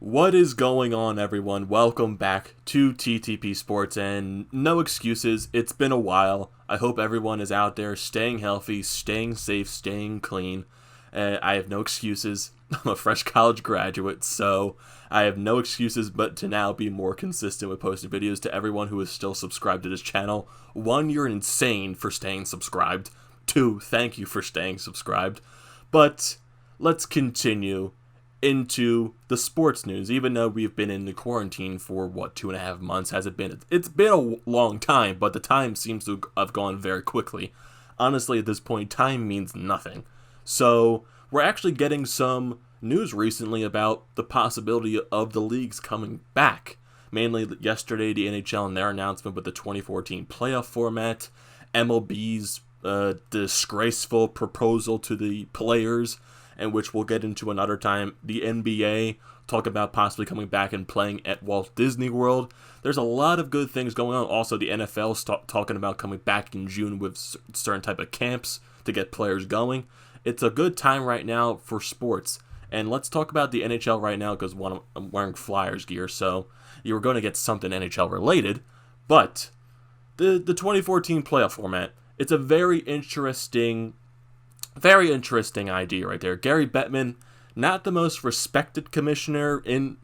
What is going on, everyone? Welcome back to TTP Sports, and no excuses, it's been a while. I hope everyone is out there staying healthy, staying safe, staying clean. I have no excuses. I'm a fresh college graduate, so I have no excuses but to now be more consistent with posting videos. To everyone who is still subscribed to this channel, 1, you're insane for staying subscribed. 2, thank you for staying subscribed. But let's continue into the sports news. Even though we've been in the quarantine for 2.5 months, has it been? It's been a long time, but the time seems to have gone very quickly. Honestly, at this point, time means nothing. So we're actually getting some news recently about the possibility of the leagues coming back. Mainly yesterday, the NHL and their announcement with the 2014 playoff format, MLB's disgraceful proposal to the players, and which we'll get into another time. The NBA talk about possibly coming back and playing at Walt Disney World. There's a lot of good things going on. Also, the NFL's talking about coming back in June with certain type of camps to get players going. It's a good time right now for sports. And let's talk about the NHL right now, because I'm wearing Flyers gear, so you were going to get something NHL related. But the 2014 playoff format, it's a very interesting idea right there. Gary Bettman, not the most respected commissioner in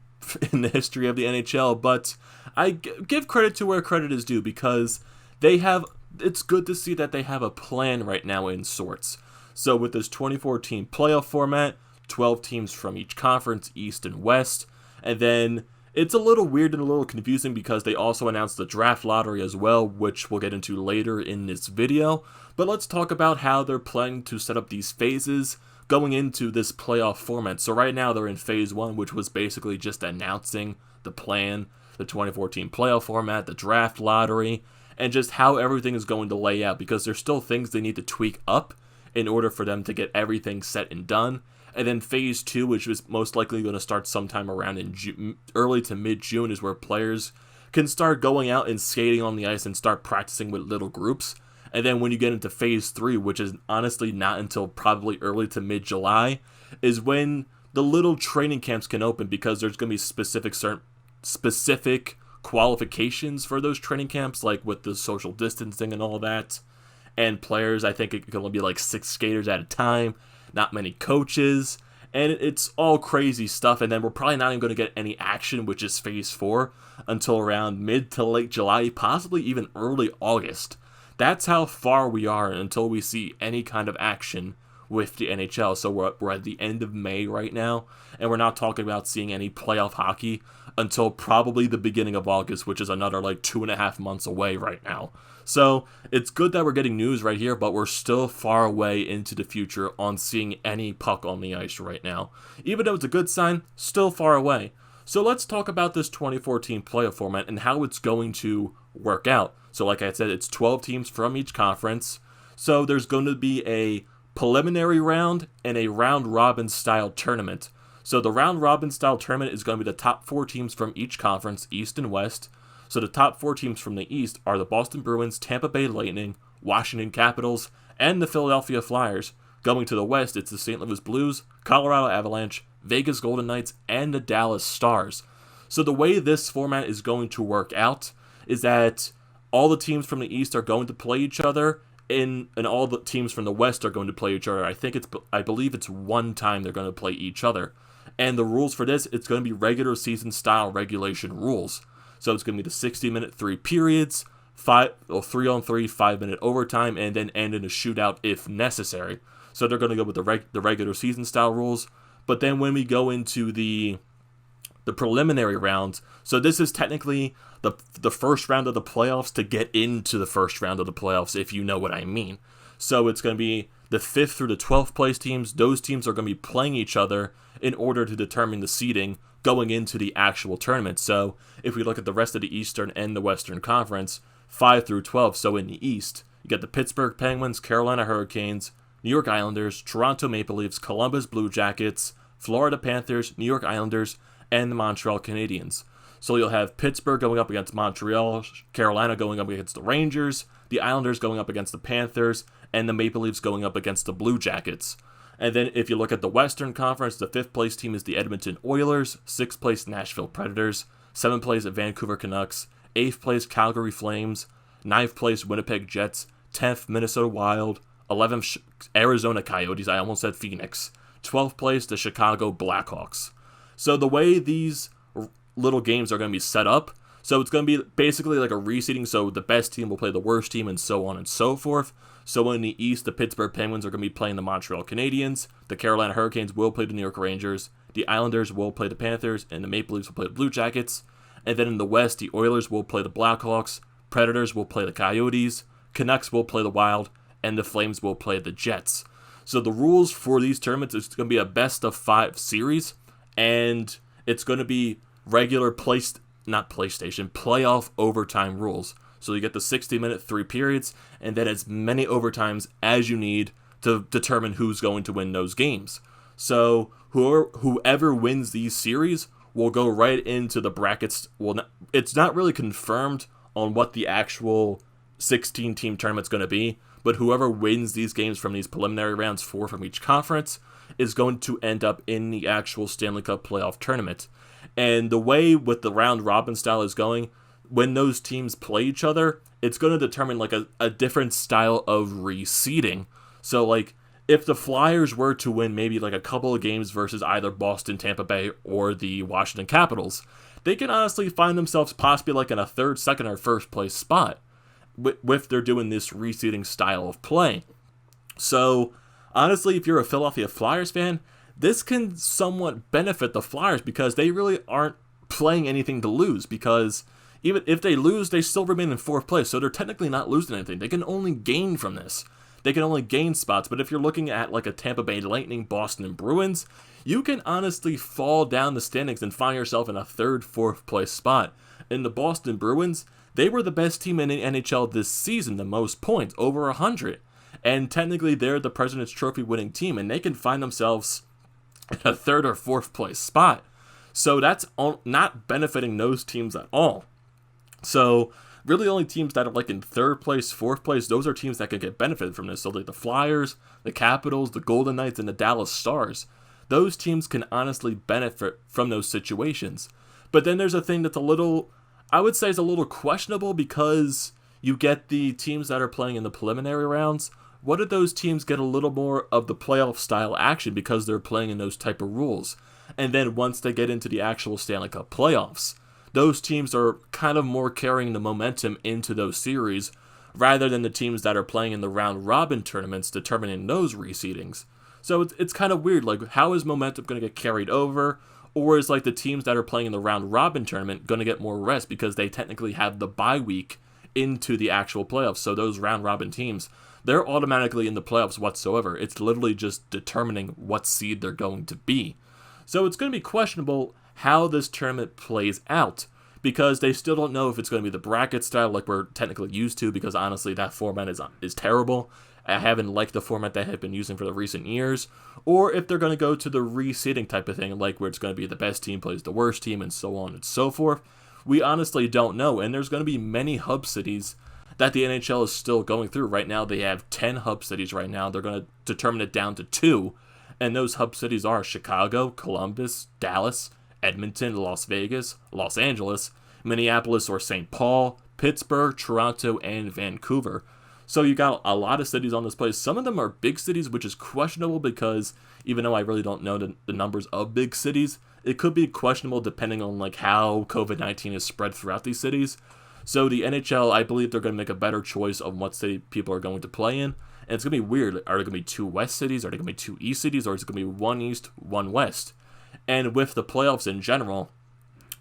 the history of the NHL, but I give credit to where credit is due, because it's good to see that they have a plan right now in sorts. So with this 2014 playoff format, 12 teams from each conference, East and West, and then it's a little weird and a little confusing because they also announced the draft lottery as well, which we'll get into later in this video. But let's talk about how they're planning to set up these phases going into this playoff format. So right now they're in phase 1, which was basically just announcing the plan, the 2014 playoff format, the draft lottery, and just how everything is going to lay out, because there's still things they need to tweak up in order for them to get everything set and done. And then phase 2, which is most likely going to start sometime around in early to mid-June, is where players can start going out and skating on the ice and start practicing with little groups. And then when you get into phase 3, which is honestly not until probably early to mid-July, is when the little training camps can open, because there's going to be specific qualifications for those training camps, like with the social distancing and all that. And players, I think it can only be like 6 skaters at a time, not many coaches, and it's all crazy stuff. And then we're probably not even going to get any action, which is phase 4, until around mid to late July, possibly even early August. That's how far we are until we see any kind of action with the NHL. So we're at the end of May right now, and we're not talking about seeing any playoff hockey until probably the beginning of August, which is another 2.5 months away right now. So it's good that we're getting news right here, but we're still far away into the future on seeing any puck on the ice right now. Even though it's a good sign, still far away. So let's talk about this 2014 playoff format and how it's going to work out. So like I said, it's 12 teams from each conference. So there's going to be a preliminary round and a round-robin style tournament. So the round-robin style tournament is going to be the top 4 teams from each conference, East and West. So the top 4 teams from the East are the Boston Bruins, Tampa Bay Lightning, Washington Capitals, and the Philadelphia Flyers. Going to the West, it's the St. Louis Blues, Colorado Avalanche, Vegas Golden Knights, and the Dallas Stars. So the way this format is going to work out is that all the teams from the East are going to play each other, and all the teams from the West are going to play each other. I believe it's one time they're going to play each other. And the rules for this, it's going to be regular season style regulation rules. So it's going to be the 60-minute 3 periods, 3-on-3, 5-minute overtime, and then end in a shootout if necessary. So they're going to go with the regular season style rules. But then when we go into the preliminary rounds, so this is technically the first round of the playoffs to get into the first round of the playoffs, if you know what I mean. So it's going to be the 5th through the 12th place teams. Those teams are going to be playing each other in order to determine the seeding going into the actual tournament. So if we look at the rest of the Eastern and the Western Conference, 5 through 12, so in the East, you get the Pittsburgh Penguins, Carolina Hurricanes, New York Islanders, Toronto Maple Leafs, Columbus Blue Jackets, Florida Panthers, New York Islanders, and the Montreal Canadiens. So you'll have Pittsburgh going up against Montreal, Carolina going up against the Rangers, the Islanders going up against the Panthers, and the Maple Leafs going up against the Blue Jackets. And then if you look at the Western Conference, the 5th place team is the Edmonton Oilers, 6th place Nashville Predators, 7th place Vancouver Canucks, 8th place Calgary Flames, 9th place Winnipeg Jets, 10th Minnesota Wild, 11th Arizona Coyotes, I almost said Phoenix, 12th place the Chicago Blackhawks. So the way these little games are going to be set up, so it's going to be basically like a reseeding, so the best team will play the worst team and so on and so forth. So in the East, the Pittsburgh Penguins are going to be playing the Montreal Canadiens, the Carolina Hurricanes will play the New York Rangers, the Islanders will play the Panthers, and the Maple Leafs will play the Blue Jackets. And then in the West, the Oilers will play the Blackhawks, Predators will play the Coyotes, Canucks will play the Wild, and the Flames will play the Jets. So the rules for these tournaments is going to be a best-of-5 series, and it's going to be regular playoff overtime rules. So you get the 60-minute 3 periods, and then as many overtimes as you need to determine who's going to win those games. So whoever wins these series will go right into the brackets. Well, it's not really confirmed on what the actual 16-team tournament's going to be, but whoever wins these games from these preliminary rounds, 4 from each conference, is going to end up in the actual Stanley Cup playoff tournament. And the way with the round-robin style is going, when those teams play each other, it's going to determine like a different style of reseeding. So like if the Flyers were to win maybe like a couple of games versus either Boston, Tampa Bay, or the Washington Capitals, they can honestly find themselves possibly like in a 3rd, 2nd, or 1st place spot if they're doing this reseeding style of play. So honestly, if you're a Philadelphia Flyers fan, this can somewhat benefit the Flyers because they really aren't playing anything to lose, because even if they lose, they still remain in 4th place, so they're technically not losing anything. They can only gain from this. They can only gain spots, but if you're looking at like a Tampa Bay Lightning, Boston, and Bruins, you can honestly fall down the standings and find yourself in a 3rd, 4th place spot. In the Boston Bruins, they were the best team in the NHL this season, the most points, over 100. And technically, they're the President's Trophy winning team, and they can find themselves in a 3rd or 4th place spot. So that's not benefiting those teams at all. So really only teams that are like in 3rd place, 4th place, those are teams that can get benefited from this. So like the Flyers, the Capitals, the Golden Knights, and the Dallas Stars, those teams can honestly benefit from those situations. But then there's a thing that's I would say is a little questionable, because you get the teams that are playing in the preliminary rounds. What if those teams get a little more of the playoff style action because they're playing in those type of rules? And then once they get into the actual Stanley Cup playoffs, those teams are kind of more carrying the momentum into those series rather than the teams that are playing in the round-robin tournaments determining those reseedings. So it's kind of weird, like how is momentum going to get carried over? Or is like the teams that are playing in the round-robin tournament going to get more rest because they technically have the bye week into the actual playoffs? So those round-robin teams, they're automatically in the playoffs whatsoever. It's literally just determining what seed they're going to be. So it's going to be questionable how this tournament plays out, because they still don't know if it's going to be the bracket style like we're technically used to, because honestly that format is terrible. I haven't liked the format they have been using for the recent years, or if they're going to go to the reseeding type of thing, like where it's going to be the best team plays the worst team and so on and so forth. We honestly don't know, and there's going to be many hub cities that the NHL is still going through. Right now they have 10 hub cities right now. They're going to determine it down to 2, and those hub cities are Chicago, Columbus, Dallas, Edmonton, Las Vegas, Los Angeles, Minneapolis or St. Paul, Pittsburgh, Toronto, and Vancouver. So you got a lot of cities on this place. Some of them are big cities, which is questionable because even though I really don't know the numbers of big cities, it could be questionable depending on like how COVID-19 is spread throughout these cities. So the NHL, I believe they're going to make a better choice of what city people are going to play in. And it's going to be weird. Are there going to be 2 West cities? Are there going to be 2 East cities? Or is it going to be 1 East, 1 West? And with the playoffs in general,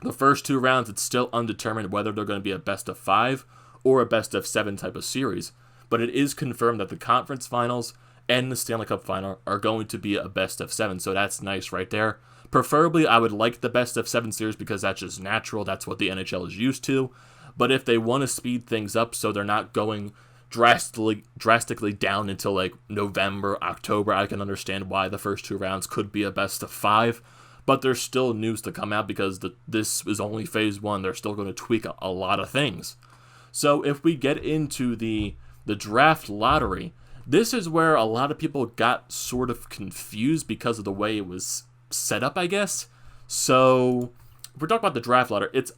the first 2 rounds, it's still undetermined whether they're going to be a best-of-5 or a best-of-7 type of series. But it is confirmed that the conference finals and the Stanley Cup final are going to be a best-of-7. So that's nice right there. Preferably, I would like the best-of-7 series because that's just natural. That's what the NHL is used to. But if they want to speed things up so they're not going drastically down until like November, October, I can understand why the first 2 rounds could be a best-of-5. But there's still news to come out because this is only phase 1. They're still going to tweak a lot of things. So if we get into the draft lottery, this is where a lot of people got sort of confused because of the way it was set up, I guess. So, if we're talking about the draft ladder, it's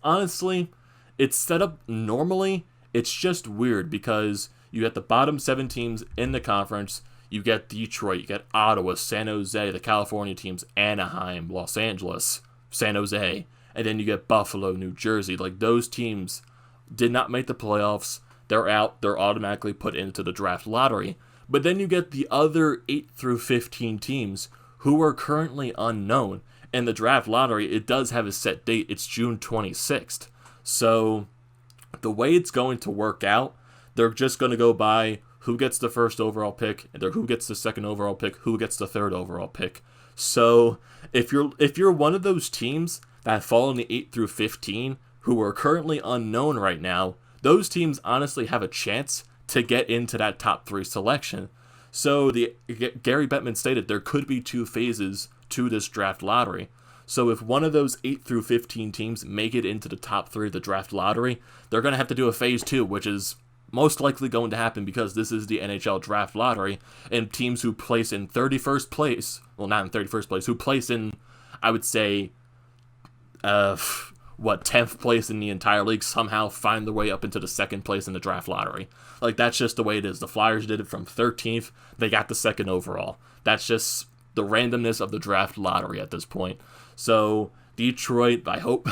set up normally. It's just weird because you get the bottom 7 teams in the conference. You get Detroit, you get Ottawa, San Jose, the California teams, Anaheim, Los Angeles, San Jose, and then you get Buffalo, New Jersey. Like, those teams did not make the playoffs. They're out. They're automatically put into the draft lottery. But then you get the other 8 through 15 teams who are currently unknown. And the draft lottery, it does have a set date. It's June 26th. So the way it's going to work out, they're just going to go by who gets the first overall pick, and who gets the second overall pick, who gets the third overall pick. So if you're one of those teams that fall in the 8 through 15 who are currently unknown right now, those teams honestly have a chance to get into that top 3 selection. So Gary Bettman stated there could be 2 phases to this draft lottery. So if one of those 8 through 15 teams make it into the top 3 of the draft lottery, they're going to have to do a phase 2, which is most likely going to happen because this is the NHL draft lottery, and teams who place in 31st place, well, not in 31st place, who place in, I would say, 10th place in the entire league somehow find their way up into the 2nd place in the draft lottery. Like, that's just the way it is. The Flyers did it from 13th. They got the 2nd overall. That's just the randomness of the draft lottery at this point. So, Detroit, I hope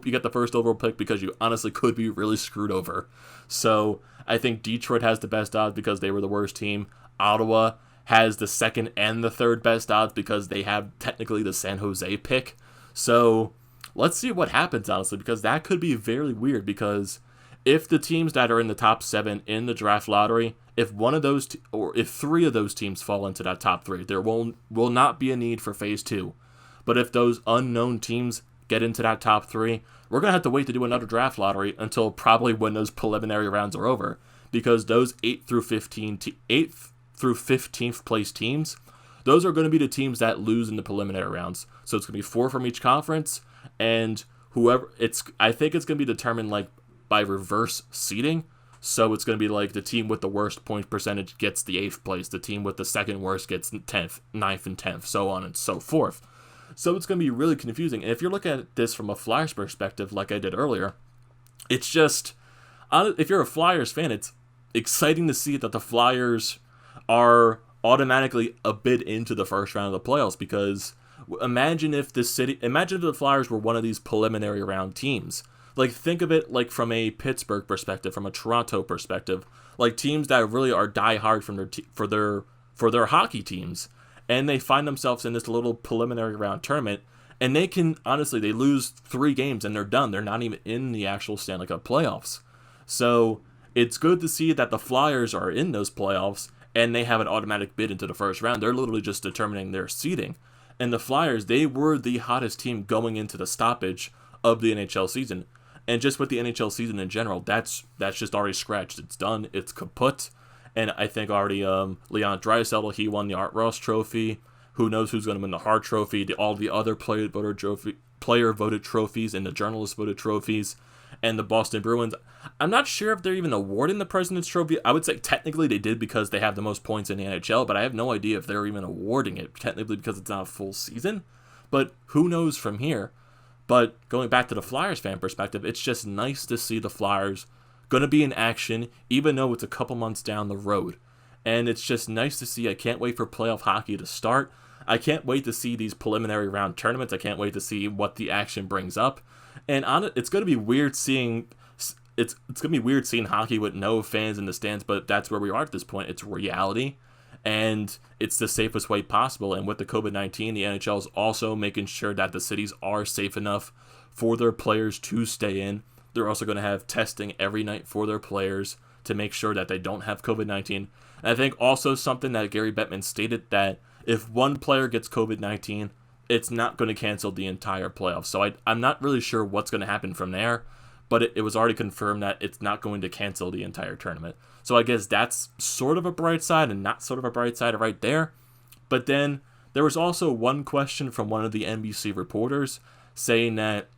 you get the first overall pick because you honestly could be really screwed over. So, I think Detroit has the best odds because they were the worst team. Ottawa has the 2nd and the 3rd best odds because they have technically the San Jose pick. So, let's see what happens, honestly, because that could be very weird because if the teams that are in the top 7 in the draft lottery, if one of those, or if 3 of those teams fall into that top 3, there will not be a need for phase 2. But if those unknown teams get into that top 3, we're going to have to wait to do another draft lottery until probably when those preliminary rounds are over. Because those 8th through 15th place teams, those are going to be the teams that lose in the preliminary rounds. So it's going to be 4 from each conference, and I think it's going to be determined like by reverse seeding. So it's going to be like the team with the worst point percentage gets the 8th place, the team with the 2nd worst gets 10th, 9th, and 10th, so on and so forth. So it's going to be really confusing. And if you're looking at this from a Flyers perspective, like I did earlier, it's just, if you're a Flyers fan, it's exciting to see that the Flyers are automatically a bid into the first round of the playoffs, because imagine if the Flyers were one of these preliminary round teams. Like, think of it like from a Pittsburgh perspective, from a Toronto perspective, like teams that really are diehard for their hockey teams, and they find themselves in this little preliminary round tournament, and they lose 3 games and they're done. They're not even in the actual Stanley Cup playoffs. So it's good to see that the Flyers are in those playoffs and they have an automatic bid into the first round. They're literally just determining their seeding. And the Flyers, they were the hottest team going into the stoppage of the NHL season. And just with the NHL season in general, that's just already scratched. It's done. It's kaput. And I think already Leon Draisaitl, he won the Art Ross Trophy. Who knows who's going to win the Hart Trophy, all the other player-voted trophies and the journalist-voted trophies. And the Boston Bruins, I'm not sure if they're even awarding the President's Trophy. I would say technically they did because they have the most points in the NHL, but I have no idea if they're even awarding it, technically because it's not a full season. But who knows from here? But going back to the Flyers fan perspective, it's just nice to see the Flyers going to be in action, even though it's a couple months down the road. And it's just nice to see. I can't wait for playoff hockey to start. I can't wait to see these preliminary round tournaments. I can't wait to see what the action brings up. And it's going to be weird seeing it's going to be weird seeing hockey with no fans in the stands, but that's where we are at this point. It's reality, and it's the safest way possible. And with the COVID-19, the NHL is also making sure that the cities are safe enough for their players to stay in. They're also going to have testing every night for their players to make sure that they don't have COVID-19. And I think also something that Gary Bettman stated, that if one player gets COVID-19, it's not going to cancel the entire playoffs. So I'm not really sure what's going to happen from there, but it was already confirmed that it's not going to cancel the entire tournament. So I guess that's sort of a bright side and not sort of a bright side right there. But then there was also one question from one of the NBC reporters saying that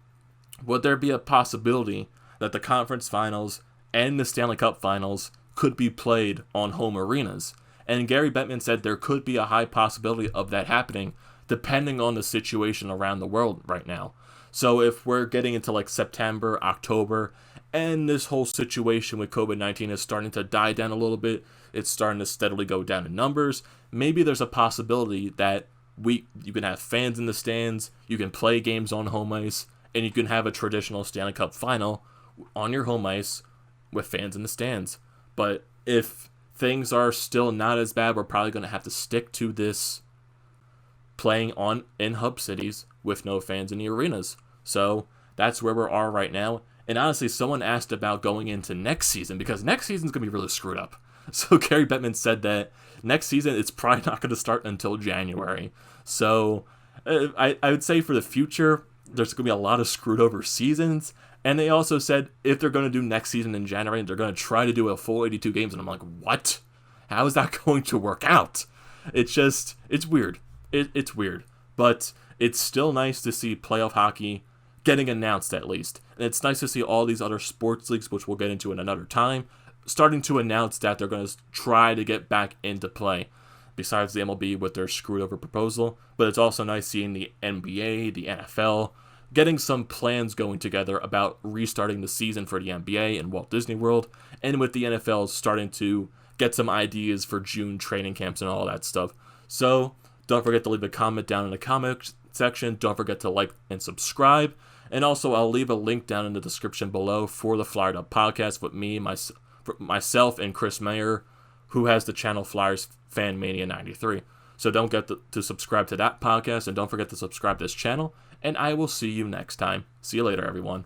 would there be a possibility that the conference finals and the Stanley Cup finals could be played on home arenas? And Gary Bettman said there could be a high possibility of that happening depending on the situation around the world right now. So if we're getting into like September, October, and this whole situation with COVID-19 is starting to die down a little bit, it's starting to steadily go down in numbers, maybe there's a possibility that you can have fans in the stands, you can play games on home ice, and you can have a traditional Stanley Cup final on your home ice with fans in the stands. But if things are still not as bad, we're probably going to have to stick to this playing in hub cities with no fans in the arenas. So that's where we are right now. And honestly, someone asked about going into next season, because next season's going to be really screwed up. So Gary Bettman said that next season it's probably not going to start until January. So I would say for the future, there's going to be a lot of screwed over seasons. And they also said if they're going to do next season in January, they're going to try to do a full 82 games. And I'm like, what? How is that going to work out? It's weird. It's weird. But it's still nice to see playoff hockey getting announced at least. And it's nice to see all these other sports leagues, which we'll get into in another time, starting to announce that they're going to try to get back into play, besides the MLB with their screwed over proposal. But it's also nice seeing the NBA, the NFL, getting some plans going together about restarting the season for the NBA and Walt Disney World, and with the NFL starting to get some ideas for June training camps and all that stuff. So don't forget to leave a comment down in the comment section. Don't forget to like and subscribe. And also, I'll leave a link down in the description below for the Flyered Up podcast with me, myself, and Chris Mayer, who has the channel Flyers Fan Mania 93. So don't forget to subscribe to that podcast, and don't forget to subscribe to this channel, and I will see you next time. See you later, everyone.